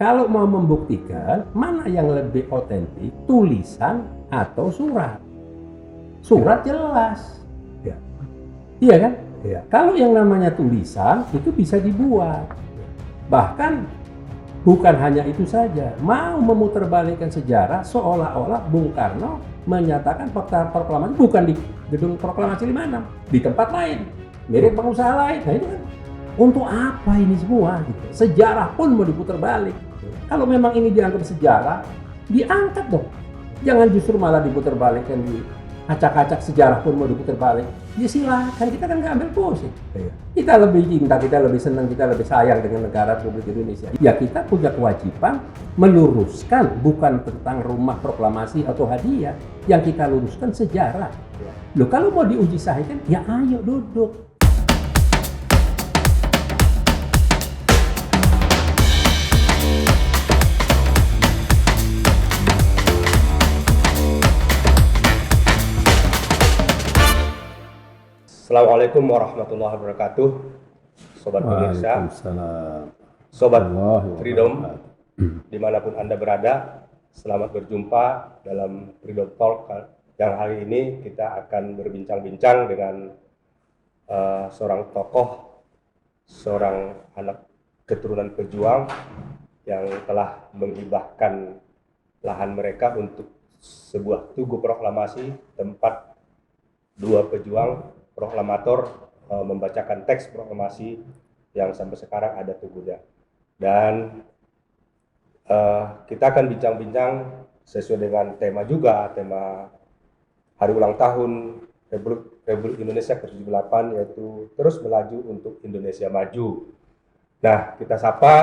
Kalau mau membuktikan mana yang lebih otentik, tulisan atau surat. Surat jelas. Ya. Iya kan? Iya. Kalau yang namanya tulisan itu bisa dibuat. Bahkan bukan hanya itu saja, mau memutarbalikkan sejarah seolah-olah Bung Karno menyatakan fakta proklamasi bukan di gedung proklamasi 56, di tempat lain, mirip pengusaha lain. Nah itu kan untuk apa ini semua? Gitu. Sejarah pun mau diputar balik. Kalau memang ini dianggap sejarah, diangkat dong. Jangan justru malah diputar balikkan, di acak-acak sejarah pun mau diputar balik. Ya silakan, kita kan nggak ambil pusing. Iya. Kita lebih cinta, kita lebih senang, kita lebih sayang dengan negara Republik Indonesia. Ya kita punya kewajiban meluruskan, bukan tentang rumah proklamasi atau hadiah. Yang kita luruskan sejarah. Loh kalau mau diuji sahihkan, ya ayo duduk. Assalamualaikum warahmatullahi wabarakatuh, sobat pemirsa, Waalaikumsalam. sobat Warahmatullahi Freedom, wabarakatuh. dimanapun Anda berada. Selamat berjumpa dalam Freedom Talk. Yang hari ini kita akan berbincang-bincang dengan seorang tokoh, seorang anak keturunan pejuang yang telah menghibahkan lahan mereka untuk sebuah tugu proklamasi, tempat dua pejuang proklamator membacakan teks proklamasi yang sampai sekarang ada tugunya. Dan kita akan bincang-bincang sesuai dengan tema juga, tema hari ulang tahun Republik Indonesia ke-78, yaitu terus melaju untuk Indonesia maju. Nah, kita sapa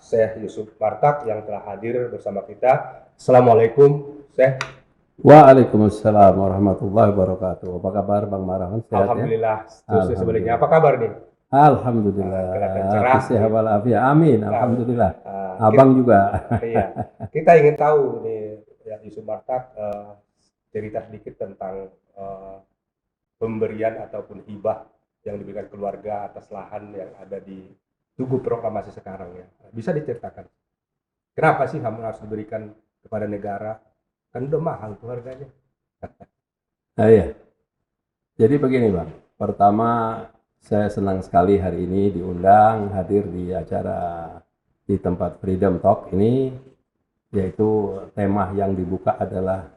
Syekh Yusuf Martak yang telah hadir bersama kita. Assalamualaikum, Syekh. Waalaikumsalam warahmatullahi wabarakatuh. Apa kabar Bang Marahon? Sehat Alhamdulillah. ya? Terus sebaliknya, apa kabar nih? Alhamdulillah. Kelihatan cerah. Sehat walafiat. Amin. Alhamdulillah. kita, Abang juga. Iya. Kita ingin tahu nih, ya Yusuf Martak, cerita sedikit tentang pemberian ataupun hibah yang diberikan keluarga atas lahan yang ada di Tugu Proklamasi sekarang ya. Bisa diceritakan kenapa sih harus diberikan kepada negara? Kan udah mahal tuh harganya. Iya. Jadi begini Bang. Pertama, saya senang sekali hari ini diundang hadir di acara di tempat Freedom Talk ini, yaitu tema yang dibuka adalah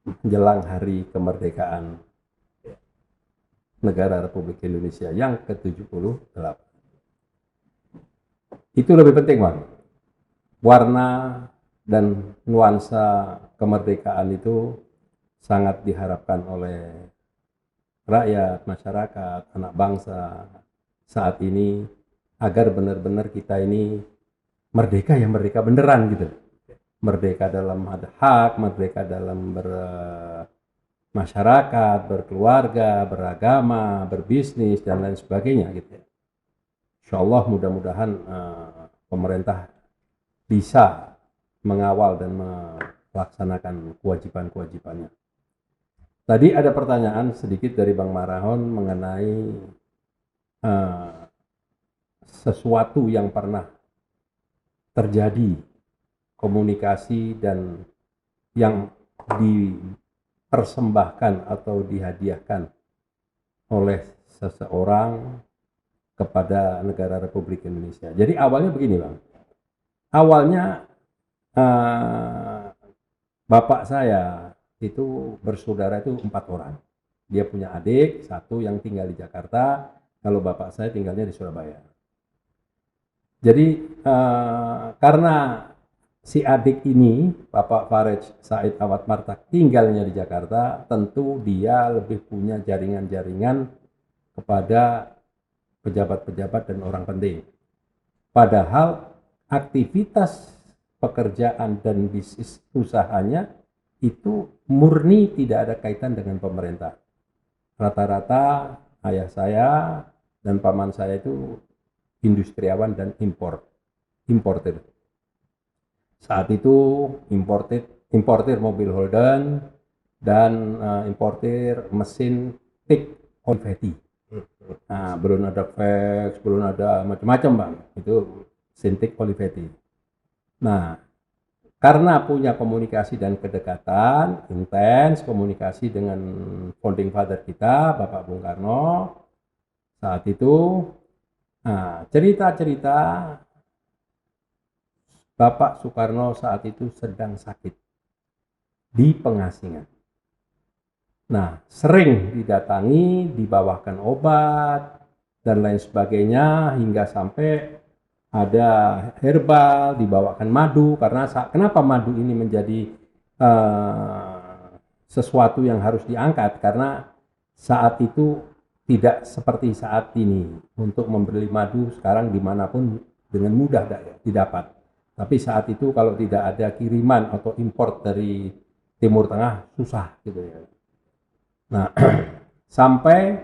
menjelang hari kemerdekaan negara Republik Indonesia yang ke-78. Itu lebih penting Bang. Warna dan nuansa kemerdekaan itu sangat diharapkan oleh rakyat, masyarakat, anak bangsa saat ini agar benar-benar kita ini merdeka, ya merdeka beneran gitu. Merdeka dalam ada hak, merdeka dalam bermasyarakat, berkeluarga, beragama, berbisnis dan lain sebagainya gitu. Insya Allah mudah-mudahan pemerintah bisa mengawal dan melaksanakan kewajiban-kewajibannya. Tadi ada pertanyaan sedikit dari Bang Marahon mengenai sesuatu yang pernah terjadi, komunikasi dan yang dipersembahkan atau dihadiahkan oleh seseorang kepada negara Republik Indonesia. Jadi awalnya begini Bang. Awalnya bapak saya itu bersaudara itu 4 orang. Dia punya adik 1 yang tinggal di Jakarta, kalau bapak saya tinggalnya di Surabaya. Jadi karena si adik ini, Bapak Farej Said Awad Martak, tinggalnya di Jakarta, tentu dia lebih punya jaringan-jaringan kepada pejabat-pejabat dan orang penting. Padahal aktivitas pekerjaan dan bisnis usahanya itu murni tidak ada kaitan dengan pemerintah. Rata-rata ayah saya dan paman saya itu industriawan dan importer. Saat itu importer mobil Holden dan importer mesin TIG Olivetti. Nah, belum ada fax, belum ada macam-macam Bang. Itu mesin TIG Olivetti. Nah, karena punya komunikasi dan kedekatan, intens komunikasi dengan founding father kita, Bapak Bung Karno, saat itu, nah, cerita-cerita Bapak Soekarno saat itu sedang sakit di pengasingan. Nah, sering didatangi, dibawakan obat, dan lain sebagainya, hingga sampai ada herbal, dibawakan madu, karena kenapa madu ini menjadi sesuatu yang harus diangkat, karena saat itu tidak seperti saat ini, untuk membeli madu sekarang dimanapun dengan mudah didapat. Tapi saat itu kalau tidak ada kiriman atau import dari Timur Tengah, susah gitu ya. Nah, sampai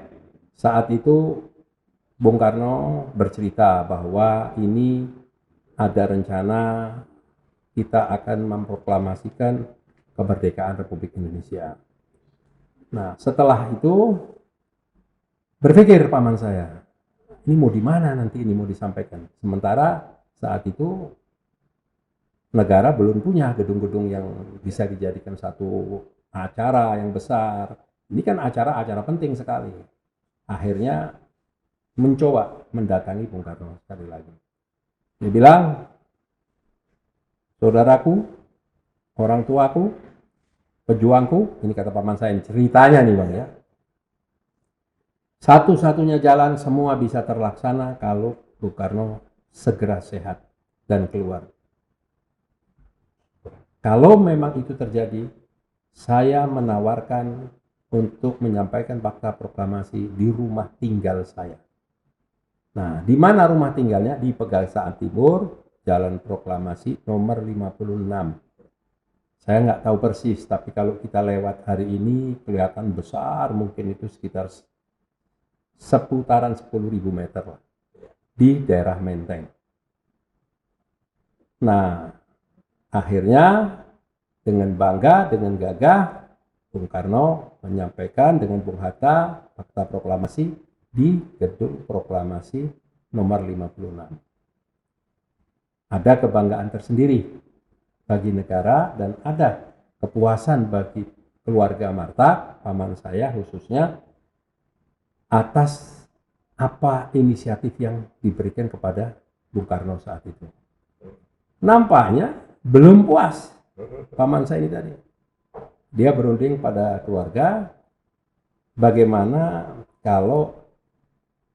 saat itu Bung Karno bercerita bahwa ini ada rencana kita akan memproklamasikan kemerdekaan Republik Indonesia. Nah, setelah itu berpikir paman saya, ini mau di mana nanti ini mau disampaikan. Sementara saat itu negara belum punya gedung-gedung yang bisa dijadikan satu acara yang besar. Ini kan acara-acara penting sekali. Akhirnya mencoba mendatangi Bung Karno sekali lagi. Dia bilang, saudaraku, orang tuaku, pejuangku, ini kata paman saya, ceritanya nih bang ya. Satu-satunya jalan semua bisa terlaksana kalau Bung Karno segera sehat dan keluar. Kalau memang itu terjadi, saya menawarkan untuk menyampaikan fakta proklamasi di rumah tinggal saya. Nah, di mana rumah tinggalnya? Di Pegangsaan Timur, Jalan Proklamasi nomor 56. Saya nggak tahu persis, tapi kalau kita lewat hari ini kelihatan besar, mungkin itu sekitar seputaran 10.000 meter lah, di daerah Menteng. Nah, akhirnya dengan bangga, dengan gagah, Bung Karno menyampaikan dengan Bung Hatta fakta proklamasi di gedung proklamasi nomor 56. Ada kebanggaan tersendiri bagi negara dan ada kepuasan bagi keluarga Marta, paman saya khususnya, atas apa inisiatif yang diberikan kepada Bung Karno saat itu. Nampaknya belum puas paman saya ini tadi. Dia berunding pada keluarga, bagaimana kalau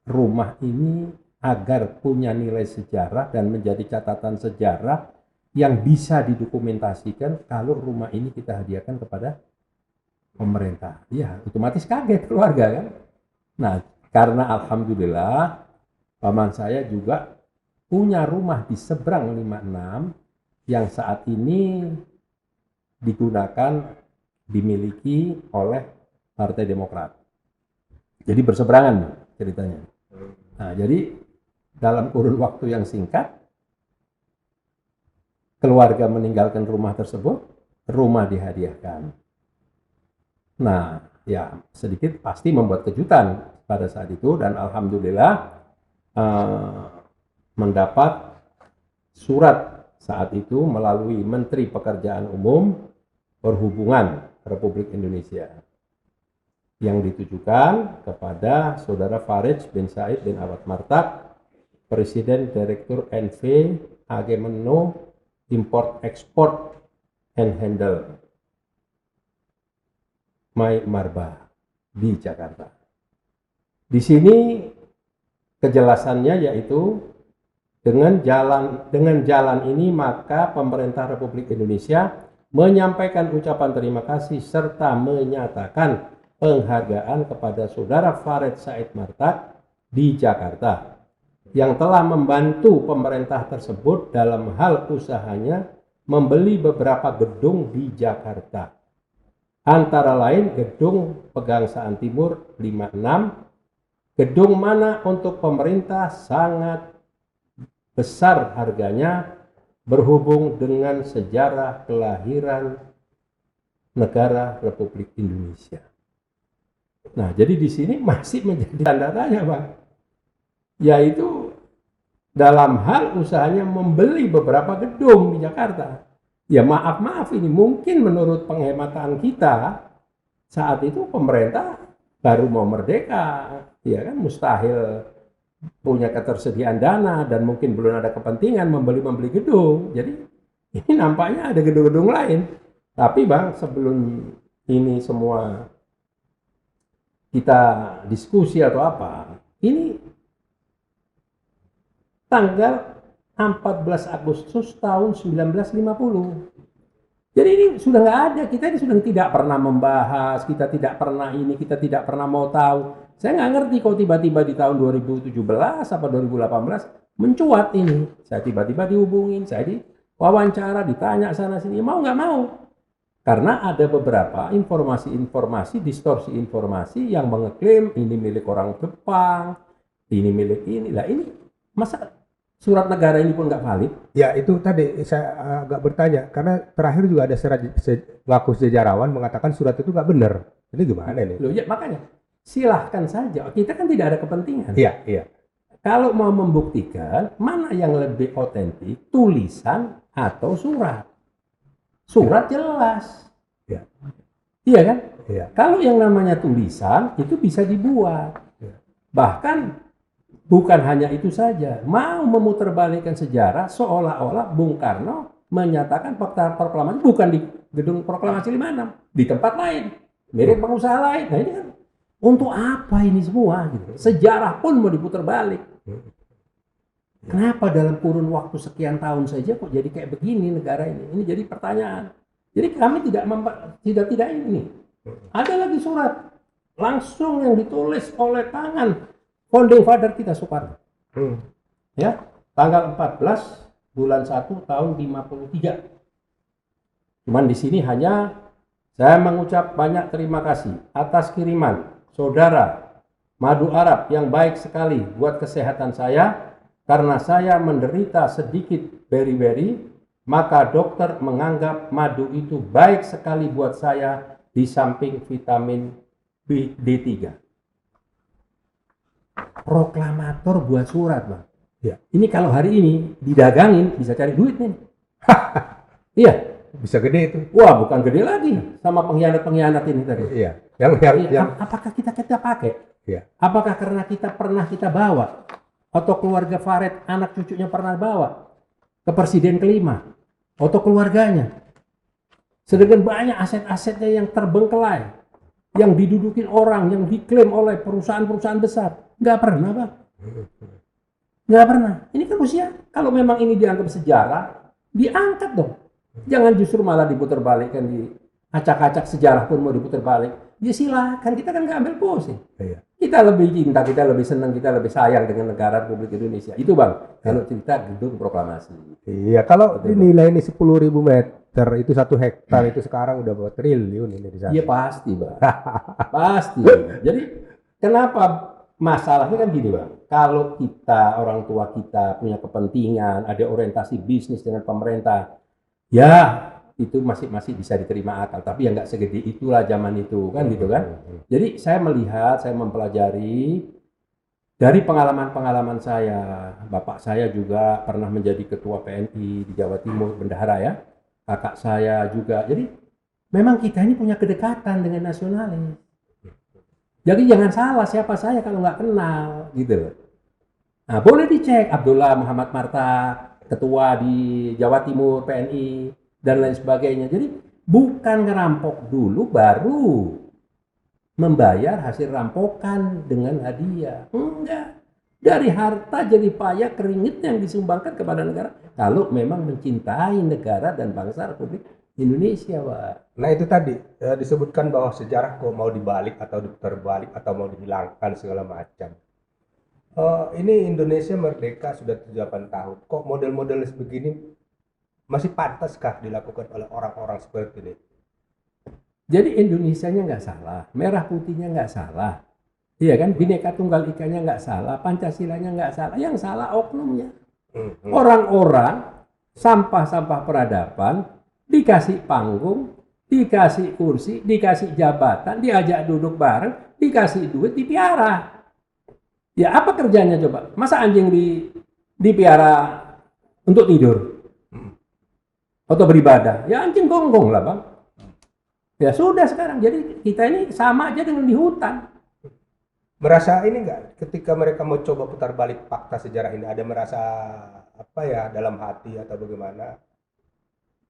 rumah ini agar punya nilai sejarah dan menjadi catatan sejarah yang bisa didokumentasikan kalau rumah ini kita hadiahkan kepada pemerintah. Ya, otomatis kaget keluarga kan. Nah, karena alhamdulillah paman saya juga punya rumah di seberang 56 yang saat ini digunakan, dimiliki oleh Partai Demokrat. Jadi berseberangan ceritanya. Nah, jadi dalam kurun waktu yang singkat, keluarga meninggalkan rumah tersebut, rumah dihadiahkan. Nah, ya sedikit pasti membuat kejutan pada saat itu, dan alhamdulillah mendapat surat saat itu melalui Menteri Pekerjaan Umum Perhubungan Republik Indonesia yang ditujukan kepada Saudara Farid bin Said bin Awad Martak, Presiden Direktur NV AG Meno Import Export and Handle My Marba di Jakarta. Di sini kejelasannya yaitu dengan jalan ini maka pemerintah Republik Indonesia menyampaikan ucapan terima kasih serta menyatakan penghargaan kepada Saudara Farid Said Martak di Jakarta yang telah membantu pemerintah tersebut dalam hal usahanya membeli beberapa gedung di Jakarta. Antara lain gedung Pegangsaan Timur 56, gedung mana untuk pemerintah sangat besar harganya berhubung dengan sejarah kelahiran negara Republik Indonesia. Nah, jadi di sini masih menjadi tanda tanya, Bang. Yaitu dalam hal usahanya membeli beberapa gedung di Jakarta. Ya maaf ini mungkin menurut penghematan kita saat itu pemerintah baru mau merdeka, ya kan mustahil punya ketersediaan dana dan mungkin belum ada kepentingan membeli gedung. Jadi ini nampaknya ada gedung-gedung lain. Tapi Bang, sebelum ini semua kita diskusi atau apa, ini tanggal 14 Agustus tahun 1950. Jadi ini sudah nggak ada, kita ini sudah tidak pernah membahas, kita tidak pernah ini, kita tidak pernah mau tahu. Saya nggak ngerti kok tiba-tiba di tahun 2017 apa 2018 mencuat ini. Saya tiba-tiba dihubungin, saya diwawancara, ditanya sana sini, mau nggak mau. Karena ada beberapa informasi-informasi, distorsi informasi yang mengeklaim ini milik orang Jepang, ini milik ini. Lah ini masa surat negara ini pun nggak valid? Ya itu tadi saya agak bertanya karena terakhir juga ada ngaku sejarawan mengatakan surat itu nggak benar. Ini gimana nih? Loh ya makanya silahkan saja. Kita kan tidak ada kepentingan. Iya, iya. Kalau mau membuktikan mana yang lebih otentik, tulisan atau surat? Surat jelas. Ya. Iya kan? Iya. Kalau yang namanya tulisan itu bisa dibuat. Ya. Bahkan bukan hanya itu saja, mau memutarbalikkan sejarah seolah-olah Bung Karno menyatakan fakta proklamasi bukan di gedung proklamasi 56, di tempat lain, mirip pengusaha lain. Nah ini kan untuk apa ini semua? Gitu. Sejarah pun mau diputar balik. Kenapa dalam kurun waktu sekian tahun saja kok jadi kayak begini negara ini? Ini jadi pertanyaan. Jadi kami tidak ini. Ada lagi surat langsung yang ditulis oleh tangan founding father kita Soekarno. Ya, tanggal 14 bulan 1 tahun 53. Cuman di sini hanya saya mengucap banyak terima kasih atas kiriman saudara madu Arab yang baik sekali buat kesehatan saya. Karena saya menderita sedikit beri-beri, maka dokter menganggap madu itu baik sekali buat saya di samping vitamin D3. Proklamator buat surat, Bang. Ya. Ini kalau hari ini didagangin bisa cari duit nih. Iya. Bisa gede itu. Wah, bukan gede lagi sama pengkhianat-pengkhianat ini tadi. Iya. Yang apakah kita pakai? Iya. Apakah karena kita bawa? Atau keluarga Farid, anak cucunya pernah bawa ke presiden kelima, atau keluarganya. Sedangkan banyak aset-asetnya yang terbengkelai, yang didudukin orang, yang diklaim oleh perusahaan-perusahaan besar. Nggak pernah, Bang. Nggak pernah. Ini kan usia. Kalau memang ini dianggap sejarah, diangkat dong. Jangan justru malah diputar balikkan, di acak-acak sejarah pun mau diputar balik. Ya silakan, kita kan nggak ambil pusing. Iya. Kita lebih cinta, kita lebih senang, kita lebih sayang dengan negara Republik Indonesia. Itu Bang, kalau cerita gedung proklamasi. Iya, kalau dinilai ini 10.000 meter, itu 1 hektar, itu sekarang udah berapa triliun ini di sana. Iya pasti Bang, pasti. Jadi kenapa masalahnya kan gini Bang, kalau kita, orang tua kita punya kepentingan, ada orientasi bisnis dengan pemerintah, ya itu masih bisa diterima akal, tapi yang nggak segede itulah zaman itu kan gitu kan. Jadi saya melihat, saya mempelajari dari pengalaman saya. Bapak saya juga pernah menjadi ketua PNI di Jawa Timur, bendahara ya. Kakak saya juga. Jadi memang kita ini punya kedekatan dengan nasionalis. Jadi jangan salah siapa saya kalau nggak kenal gitu. Nah boleh dicek Abdullah Muhammad Marta, ketua di Jawa Timur PNI dan lain sebagainya. Jadi bukan ngerampok dulu baru membayar hasil rampokan dengan hadiah. Enggak. Dari harta jadi payah keringet yang disumbangkan kepada negara. Kalau memang mencintai negara dan bangsa Republik Indonesia, Pak. Nah itu tadi disebutkan bahwa sejarah kok mau dibalik atau terbalik atau mau dihilangkan segala macam. Ini Indonesia merdeka sudah 78 tahun. Kok model-model sebegini masih pantaskah dilakukan oleh orang-orang seperti ini? Jadi Indonesianya nggak salah, merah putihnya nggak salah, iya kan? Bhinneka Tunggal Ikanya nggak salah, Pancasilanya nggak salah, yang salah oknumnya. Orang-orang sampah-sampah peradaban dikasih panggung, dikasih kursi, dikasih jabatan, diajak duduk bareng, dikasih duit, dipiara. Ya apa kerjanya coba? Masa anjing dipiara untuk tidur atau beribadah. Ya anjing gonggong lah bang. Ya sudah sekarang. Jadi kita ini sama aja dengan di hutan. Merasa ini enggak ketika mereka mau coba putar balik fakta sejarah ini, ada merasa apa ya dalam hati atau bagaimana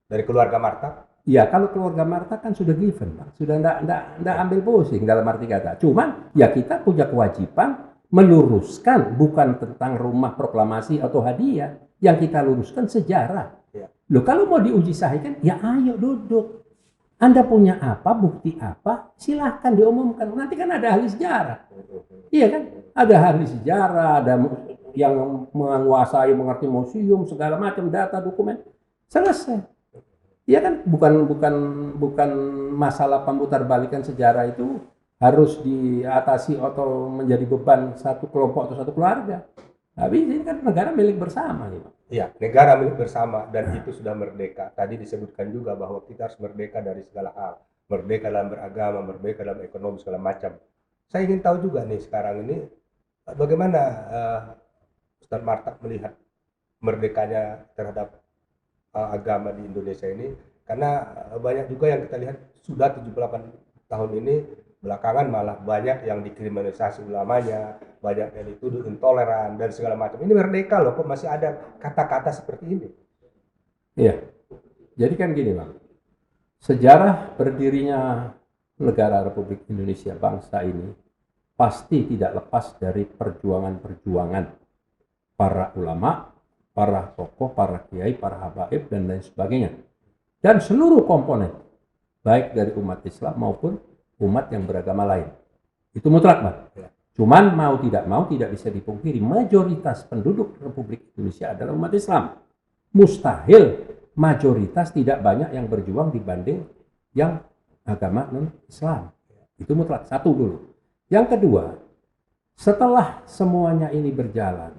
dari keluarga Marta? Ya kalau keluarga Marta kan sudah given, Bang. Sudah enggak ambil pusing dalam arti kata. Cuman ya kita punya kewajiban meluruskan bukan tentang rumah proklamasi atau hadiah. Yang kita luruskan sejarah. Ya. Loh kalau mau diuji sahihkan, ya ayo duduk. Anda punya apa, bukti apa, silahkan diumumkan. Nanti kan ada ahli sejarah. Iya kan? Ada ahli sejarah, ada yang menguasai, mengerti museum, segala macam, data, dokumen. Selesai. Iya kan? Bukan masalah pemutarbalikan sejarah itu harus diatasi atau menjadi beban satu kelompok atau satu keluarga. Tapi ini kan negara milik bersama gitu. Iya, negara milik bersama dan itu sudah merdeka. Tadi disebutkan juga bahwa kita harus merdeka dari segala hal. Merdeka dalam beragama, merdeka dalam ekonomi, segala macam. Saya ingin tahu juga nih sekarang ini bagaimana Ustaz Marta melihat merdekanya terhadap agama di Indonesia ini. Karena banyak juga yang kita lihat sudah 78 tahun ini belakangan malah banyak yang dikriminalisasi ulamanya, banyak yang dituduh intoleran dan segala macam. Ini merdeka loh, kok masih ada kata-kata seperti ini. Iya. Jadi kan gini Bang. Sejarah berdirinya negara Republik Indonesia bangsa ini pasti tidak lepas dari perjuangan-perjuangan para ulama, para tokoh, para kiai, para habaib dan lain sebagainya. Dan seluruh komponen baik dari umat Islam maupun umat yang beragama lain. Itu mutlak, Bang. Cuman mau tidak bisa dipungkiri mayoritas penduduk Republik Indonesia adalah umat Islam. Mustahil mayoritas tidak banyak yang berjuang dibanding yang agama non-Islam. Itu mutlak. Satu dulu. Yang kedua, setelah semuanya ini berjalan,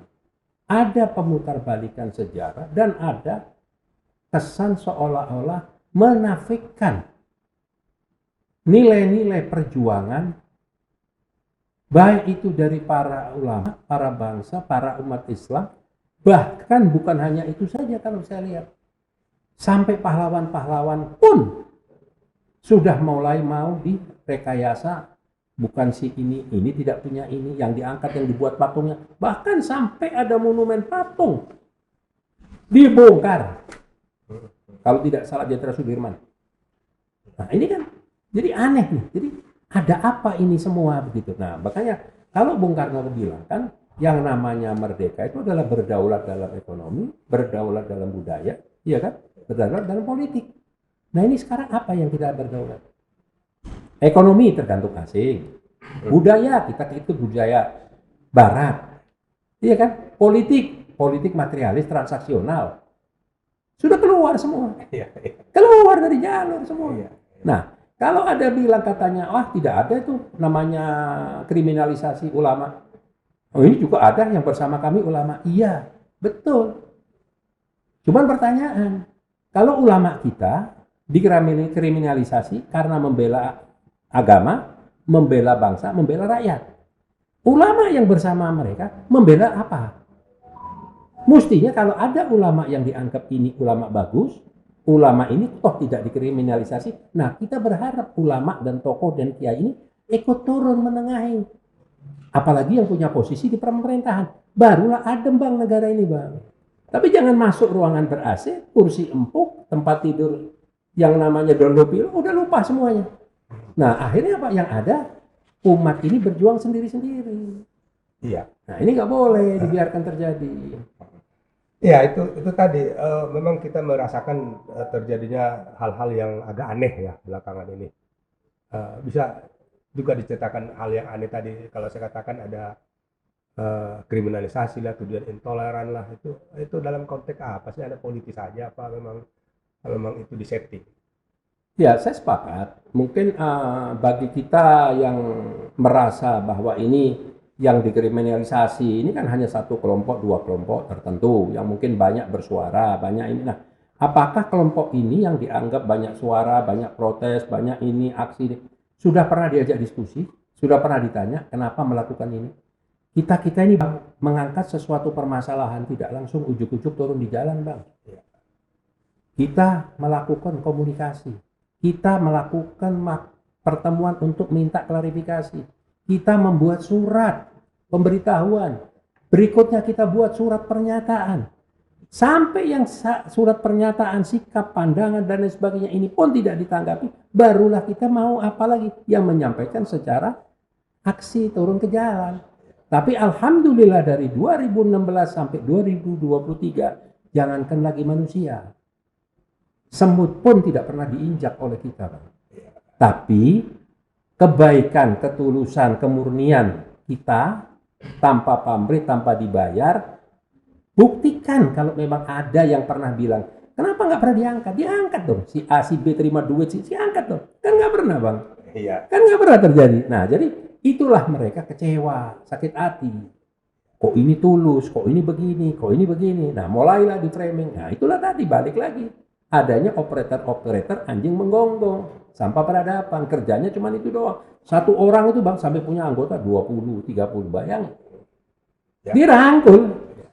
ada pemutarbalikan sejarah dan ada kesan seolah-olah menafikan nilai-nilai perjuangan baik itu dari para ulama, para bangsa, para umat Islam, bahkan bukan hanya itu saja kalau saya lihat. Sampai pahlawan-pahlawan pun sudah mulai mau direkayasa, bukan si ini tidak punya ini, yang diangkat, yang dibuat patungnya. Bahkan sampai ada monumen patung dibongkar. Kalau tidak salah Jenderal Sudirman. Nah ini kan jadi aneh nih. Jadi ada apa ini semua begitu. Nah makanya kalau Bung Karno bilang kan yang namanya merdeka itu adalah berdaulat dalam ekonomi, berdaulat dalam budaya, iya kan? Berdaulat dalam politik. Nah ini sekarang apa yang kita berdaulat? Ekonomi tergantung asing. Budaya kita itu budaya barat. Iya kan? Politik materialis transaksional. Sudah keluar semua. Keluar dari jalur semua. Nah, kalau ada bilang katanya, wah tidak ada itu namanya kriminalisasi ulama. Oh ini juga ada yang bersama kami ulama. Iya, betul. Cuman pertanyaan, kalau ulama kita dikriminalisasi karena membela agama, membela bangsa, membela rakyat. Ulama yang bersama mereka membela apa? Mestinya kalau ada ulama yang dianggap ini ulama bagus, ulama ini toh tidak dikriminalisasi, nah kita berharap ulama dan tokoh dan kiai ini ikut turun menengahi. Apalagi yang punya posisi di pemerintahan. Barulah adem bang negara ini bang. Tapi jangan masuk ruangan ber-AC, kursi empuk, tempat tidur yang namanya Dunlopillo, udah lupa semuanya. Nah akhirnya apa? Yang ada umat ini berjuang sendiri-sendiri. Iya. Nah ini nggak boleh dibiarkan terjadi. Ya itu tadi memang kita merasakan terjadinya hal-hal yang agak aneh ya belakangan ini. Bisa juga diceritakan hal yang aneh tadi kalau saya katakan ada kriminalisasi lah, tuduhan intoleran lah, itu dalam konteks apa sih? Ada politis saja apa memang itu disetting? Ya saya sepakat. Mungkin bagi kita yang merasa bahwa ini yang dikriminalisasi ini kan hanya satu kelompok, dua kelompok tertentu yang mungkin banyak bersuara, banyak ini. Nah, apakah kelompok ini yang dianggap banyak suara, banyak protes, banyak ini aksi, sudah pernah diajak diskusi, sudah pernah ditanya kenapa melakukan ini? Kita ini Bang, mengangkat sesuatu permasalahan tidak langsung ujuk-ujuk turun di jalan Bang. Kita melakukan komunikasi, kita melakukan pertemuan untuk minta klarifikasi, kita membuat surat pemberitahuan, berikutnya kita buat surat pernyataan. Sampai yang surat pernyataan, sikap, pandangan, dan lain sebagainya ini pun tidak ditanggapi, barulah kita mau apa lagi? Yang menyampaikan secara aksi turun ke jalan. Tapi alhamdulillah dari 2016 sampai 2023, jangankan lagi manusia, semut pun tidak pernah diinjak oleh kita. Tapi kebaikan, ketulusan, kemurnian kita tanpa pamrih, tanpa dibayar, buktikan kalau memang ada yang pernah bilang, kenapa nggak pernah diangkat? Diangkat dong. Si A, si B terima duit, si angkat dong. Kan nggak pernah Bang. Iya. Kan nggak pernah terjadi. Nah jadi itulah mereka kecewa, sakit hati. Kok ini tulus, kok ini begini, kok ini begini. Nah mulailah di framing. Nah itulah tadi balik lagi. Adanya operator anjing menggonggong. Sampah peradaban. Kerjanya cuma itu doang. Satu orang itu Bang sampai punya anggota 20, 30. Bayangin. Ya. Dirangkul.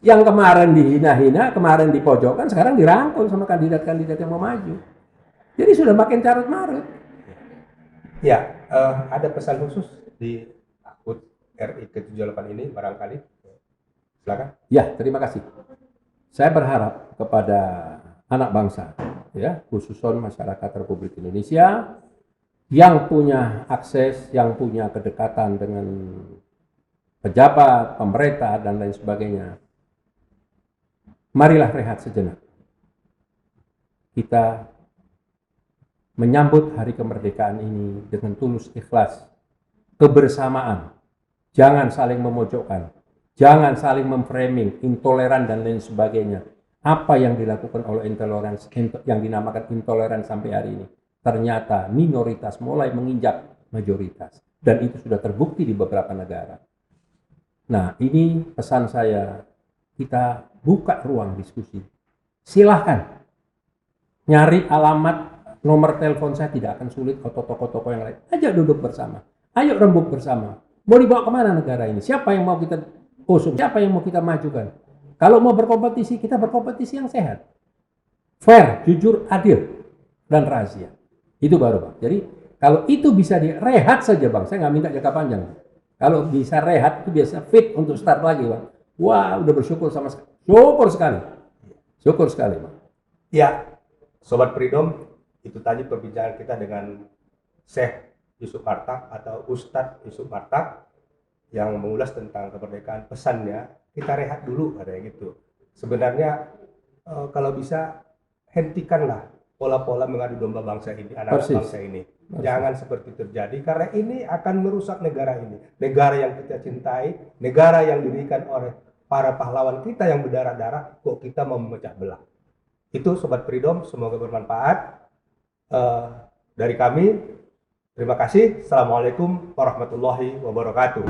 Yang kemarin dihina-hina, kemarin dipojokkan, sekarang dirangkul sama kandidat-kandidat yang mau maju. Jadi sudah makin carut marut. Ya, ada pesan khusus di akun RI ke-78 ini barangkali. Silakan. Ya, terima kasih. Saya berharap kepada anak bangsa, ya, khususnya masyarakat Republik Indonesia yang punya akses, yang punya kedekatan dengan pejabat, pemerintah, dan lain sebagainya. Marilah rehat sejenak. Kita menyambut hari kemerdekaan ini dengan tulus ikhlas, kebersamaan. Jangan saling memojokkan, jangan saling memframing, intoleran dan lain sebagainya. Apa yang dilakukan oleh intoleransi, yang dinamakan intoleran sampai hari ini, ternyata minoritas mulai menginjak mayoritas. Dan itu sudah terbukti di beberapa negara. Nah, ini pesan saya, kita buka ruang diskusi. Silahkan nyari alamat, nomor telepon saya tidak akan sulit, atau toko-toko yang lain. Ajak duduk bersama. Ayo rembuk bersama. Mau dibawa kemana negara ini? Siapa yang mau kita usung? Siapa yang mau kita majukan? Kalau mau berkompetisi, kita berkompetisi yang sehat. Fair, jujur, adil, dan rahasia. Itu baru Bang. Jadi kalau itu bisa direhat saja Bang. Saya nggak minta jangka panjang. Kalau bisa rehat, itu biasa fit untuk start lagi Bang. Wah, udah bersyukur sama sekali. Syukur sekali. Syukur sekali Bang. Ya, Sobat Freedom, itu tadi perbincangan kita dengan Syekh Yusuf Martak atau Ustadz Yusuf Martak yang mengulas tentang kemerdekaan. Pesannya, kita rehat dulu katanya gitu. Sebenarnya kalau bisa hentikanlah pola-pola mengadu domba bangsa ini, anak bangsa ini. Jangan seperti terjadi karena ini akan merusak negara ini. Negara yang kita cintai, negara yang didirikan oleh para pahlawan kita yang berdarah-darah, kok kita mau memecah belah. Itu Sobat Freedom, semoga bermanfaat. Dari kami, terima kasih. Assalamualaikum warahmatullahi wabarakatuh.